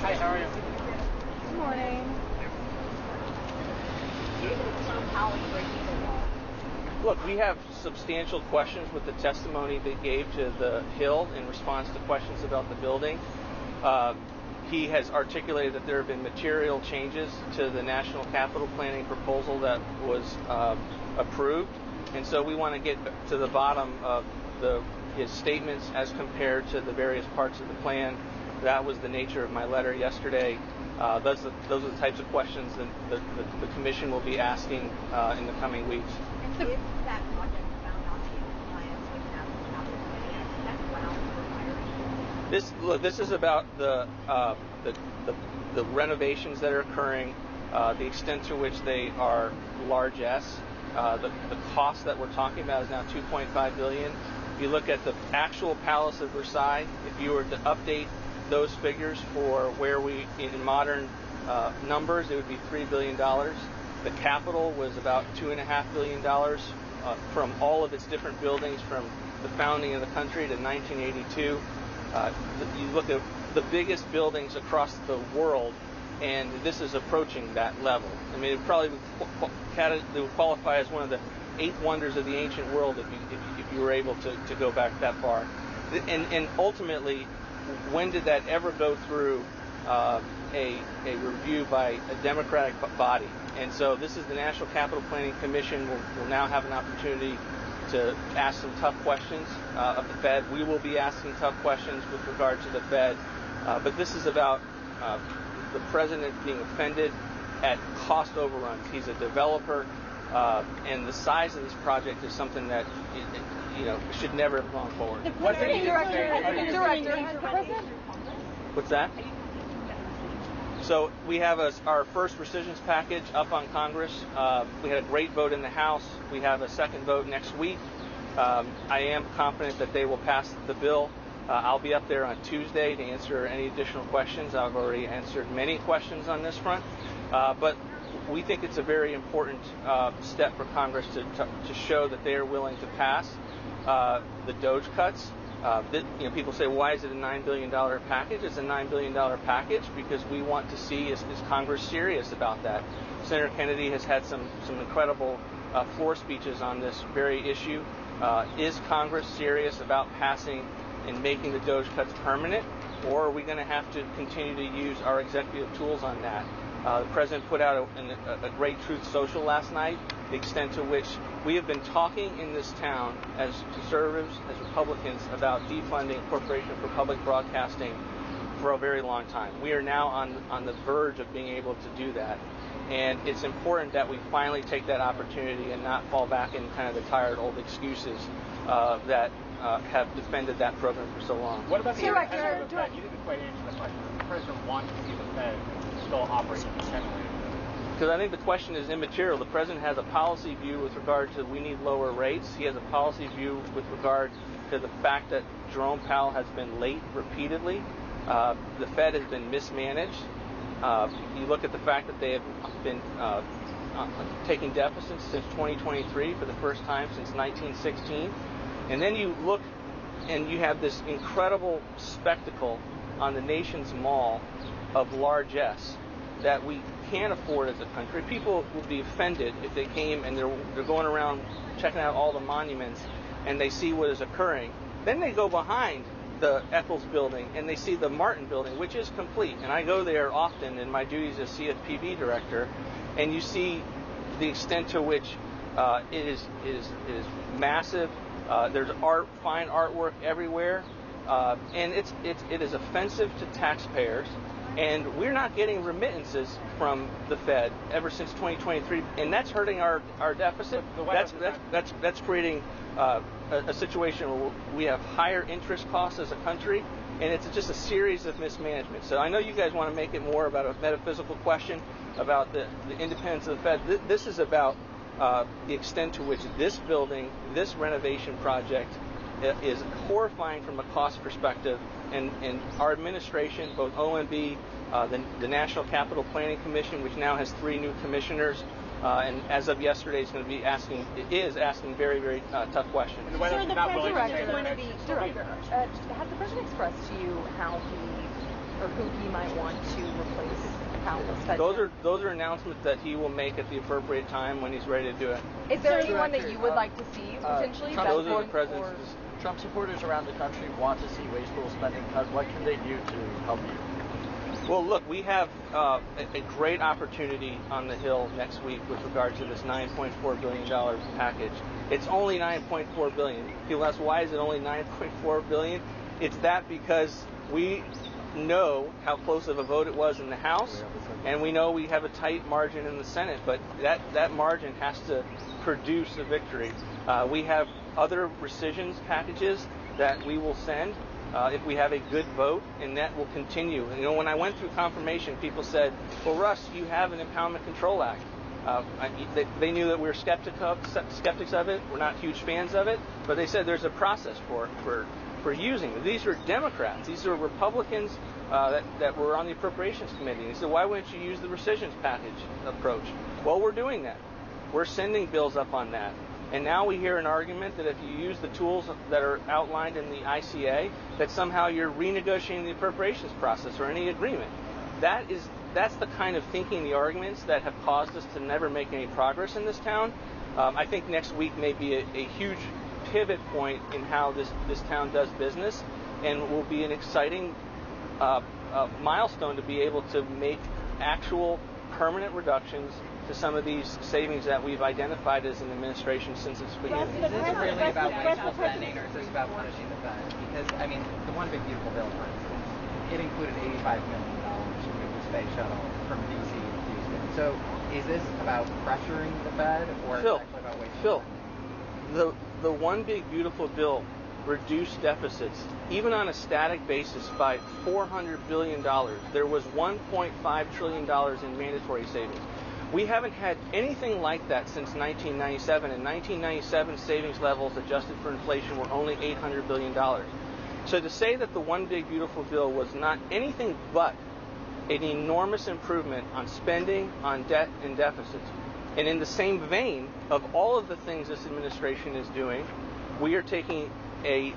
Hi, how are you? Good morning. How are you breaking the law? Look, we have substantial questions with the testimony they gave to the Hill in response to questions about the building. He has articulated that there have been material changes to the National Capital Planning proposal that was approved. And so we want to get to the bottom of his statements as compared to the various parts of the plan. That was the nature of my letter yesterday. Those are the types of questions that the Commission will be asking in the coming weeks. And if that project found not to be in compliance with National Capital Planning Act, that's grounds for firing. This is about the renovations that are occurring, the extent to which they are large S. The cost that we're talking about is now $2.5 billion. If you look at the actual Palace of Versailles, if you were to update those figures for where we, in modern numbers, it would be $3 billion. The Capitol was about $2.5 billion from all of its different buildings from the founding of the country to 1982. You look at the biggest buildings across the world, and this is approaching that level. I mean, it probably would qualify as one of the 8 wonders of the ancient world if you were able to go back that far. And ultimately, when did that ever go through a review by a democratic body? And so this is the National Capital Planning Commission will now have an opportunity to ask some tough questions of the Fed. We will be asking tough questions with regard to the Fed. But this is about the president being offended at cost overruns. He's a developer, and the size of this project is something that should never have gone forward. What's the director? What's that? So we have our first rescissions package up on Congress. We had a great vote in the House. We have a second vote next week. I am confident that they will pass the bill. I'll be up there on Tuesday to answer any additional questions. I've already answered many questions on this front. But we think it's a very important step for Congress to show that they are willing to pass the DOGE cuts. People say, why is it a $9 billion package? It's a $9 billion package because we want to see is Congress serious about that. Senator Kennedy has had some incredible floor speeches on this very issue. Is Congress serious about passing and making the DOGE cuts permanent, or are we going to have to continue to use our executive tools on that? The President put out a great Truth Social last night, the extent to which we have been talking in this town as conservatives, as Republicans, about defunding Corporation for Public Broadcasting for a very long time. We are now on the verge of being able to do that. And it's important that we finally take that opportunity and not fall back in kind of the tired old excuses that have defended that program for so long. What about the director of the Fed? You didn't quite answer the question. The president wants to see the Fed still operating independently. Because I think the question is immaterial. The president has a policy view with regard to we need lower rates. He has a policy view with regard to the fact that Jerome Powell has been late repeatedly. The Fed has been mismanaged. You look at the fact that they have been taking deficits since 2023 for the first time since 1916. And then you look and you have this incredible spectacle on the nation's mall of largesse that we can't afford as a country. People would be offended if they came and they're going around checking out all the monuments and they see what is occurring. Then they go behind the Eccles building and they see the Martin building, which is complete. And I go there often in my duties as CFPB director, and you see the extent to which it is massive. There's fine artwork everywhere, and it is offensive to taxpayers. And we're not getting remittances from the Fed ever since 2023, and that's hurting our deficit. That's creating a situation where we have higher interest costs as a country, and it's just a series of mismanagement. So I know you guys want to make it more about a metaphysical question about the independence of the Fed. This is about the extent to which this building, this renovation project, is horrifying from a cost perspective, and our administration, both OMB, the National Capital Planning Commission, which now has 3 new commissioners, and as of yesterday is asking very, very tough questions. Sir, the Fed director, has the president expressed to you how he for who he might want to replace Powell's spending? Those are announcements that he will make at the appropriate time when he's ready to do it. Is there anyone that you would like to see potentially? Those are the president's. Trump supporters around the country want to see wasteful spending cut. What can they do to help you? Well, look, we have a great opportunity on the Hill next week with regard to this $9.4 billion package. It's only $9.4 billion. People ask, why is it only $9.4 billion? It's that because we know how close of a vote it was in the House, and we know we have a tight margin in the Senate, but that margin has to produce a victory. We have other rescissions packages that we will send if we have a good vote, and that will continue. You know, when I went through confirmation, people said, well, Russ, you have an Impoundment Control Act. They knew that we were skeptics of it. We're not huge fans of it, but they said there's a process for using it. These are Democrats. These are Republicans that were on the Appropriations Committee. They said, why wouldn't you use the rescissions package approach? Well, we're doing that. We're sending bills up on that. And now we hear an argument that if you use the tools that are outlined in the ICA, that somehow you're renegotiating the appropriations process or any agreement. That's the kind of thinking, the arguments that have caused us to never make any progress in this town. I think next week may be a huge pivot point in how this town does business, and will be an exciting milestone to be able to make actual permanent reductions to some of these savings that we've identified as an administration since its beginning. Is this really about wasteful spending, or is this about punishing the Fed? Because, I mean, the One Big Beautiful Bill, for instance, it included $85 million to move the space shuttle from D.C. to Houston. So is this about pressuring the Fed, or is it actually about wasteful spending? The One Big Beautiful Bill reduced deficits, even on a static basis, by $400 billion. There was $1.5 trillion in mandatory savings. We haven't had anything like that since 1997. In 1997, savings levels adjusted for inflation were only $800 billion. So to say that the One Big Beautiful Bill was not anything but an enormous improvement on spending, on debt, and deficits. And in the same vein of all of the things this administration is doing, we are taking a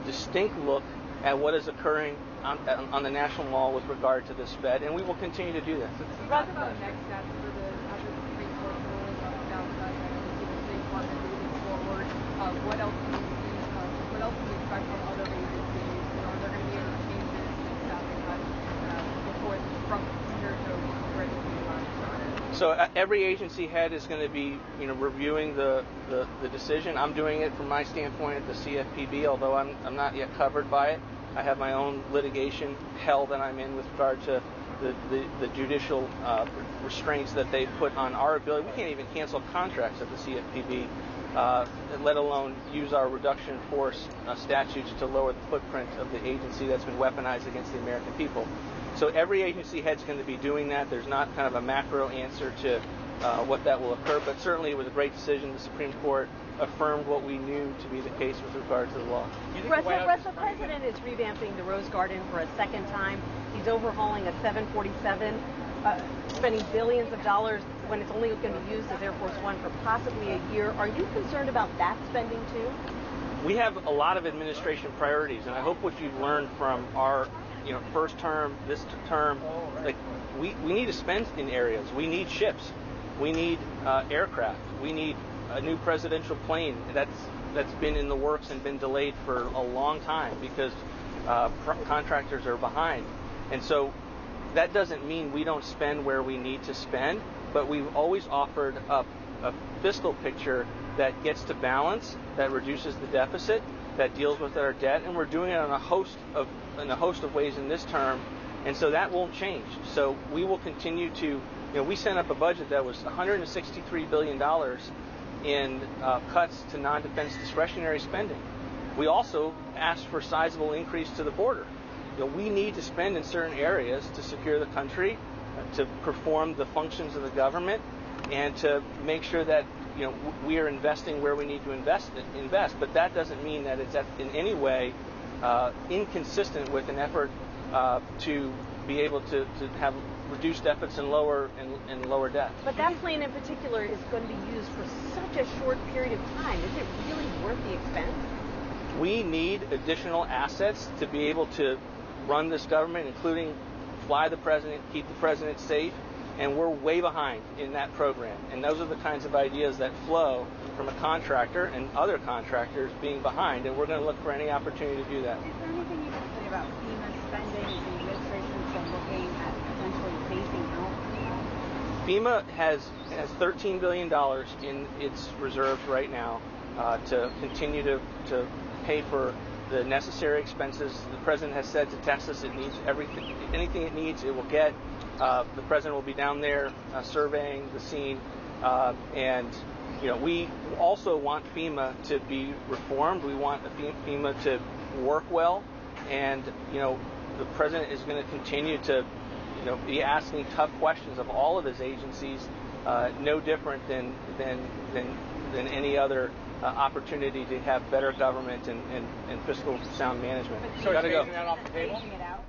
distinct look at what is occurring on the national law with regard to this Fed, and we will continue to do that. Talk about next steps for the Supreme Court ruling on the downside. I know the State Department moving forward. What else do you see? What else do you expect from other agencies? Are there going to be any changes in staffing before Trump years ago ready to be started? So every agency head is going to be, reviewing the decision. I'm doing it from my standpoint at the CFPB, although I'm not yet covered by it. I have my own litigation hell that I'm in with regard to the judicial restraints that they put on our ability. We can't even cancel contracts at the CFPB, let alone use our reduction in force statutes to lower the footprint of the agency that's been weaponized against the American people. So every agency head's going to be doing that. There's not kind of a macro answer to what that will occur, but certainly it was a great decision. The Supreme Court affirmed what we knew to be the case with regard to the law. The president is revamping the Rose Garden for a second time. He's overhauling a 747, spending billions of dollars when it's only going to be used as Air Force One for possibly a year. Are you concerned about that spending too? We have a lot of administration priorities, and I hope what you've learned from our first term, this term, like we need to spend in areas. We need ships. We need aircraft. We need a new presidential plane that's been in the works and been delayed for a long time because contractors are behind. And so that doesn't mean we don't spend where we need to spend, but we've always offered a fiscal picture that gets to balance, that reduces the deficit, that deals with our debt, and we're doing it in a host of ways in this term, and so that won't change. So we will continue to, we sent up a budget that was $163 billion in cuts to non-defense discretionary spending. We also asked for a sizable increase to the border. We need to spend in certain areas to secure the country, to perform the functions of the government, and to make sure that we are investing where we need to invest. But that doesn't mean that it's in any way inconsistent with an effort to be able to have reduced deficits and lower debt. But that plane in particular is going to be used for such a short period of time. Is it really worth the expense? We need additional assets to be able to run this government, including fly the president, keep the president safe, and we're way behind in that program. And those are the kinds of ideas that flow from a contractor and other contractors being behind, and we're going to look for any opportunity to do that. Is there anything you can say about FEMA spending? Is the administration still looking at potentially phasing out FEMA? FEMA has $13 billion in its reserves right now to continue to pay for the necessary expenses. The president has said to Texas it needs anything it needs, it will get. The president will be down there surveying the scene, and we also want FEMA to be reformed. We want FEMA to work well, and the president is going to continue to be asking tough questions of all of his agencies, no different than any other opportunity to have better government and fiscal sound management. So Gotta go. phasing that off the table? Phasing it out?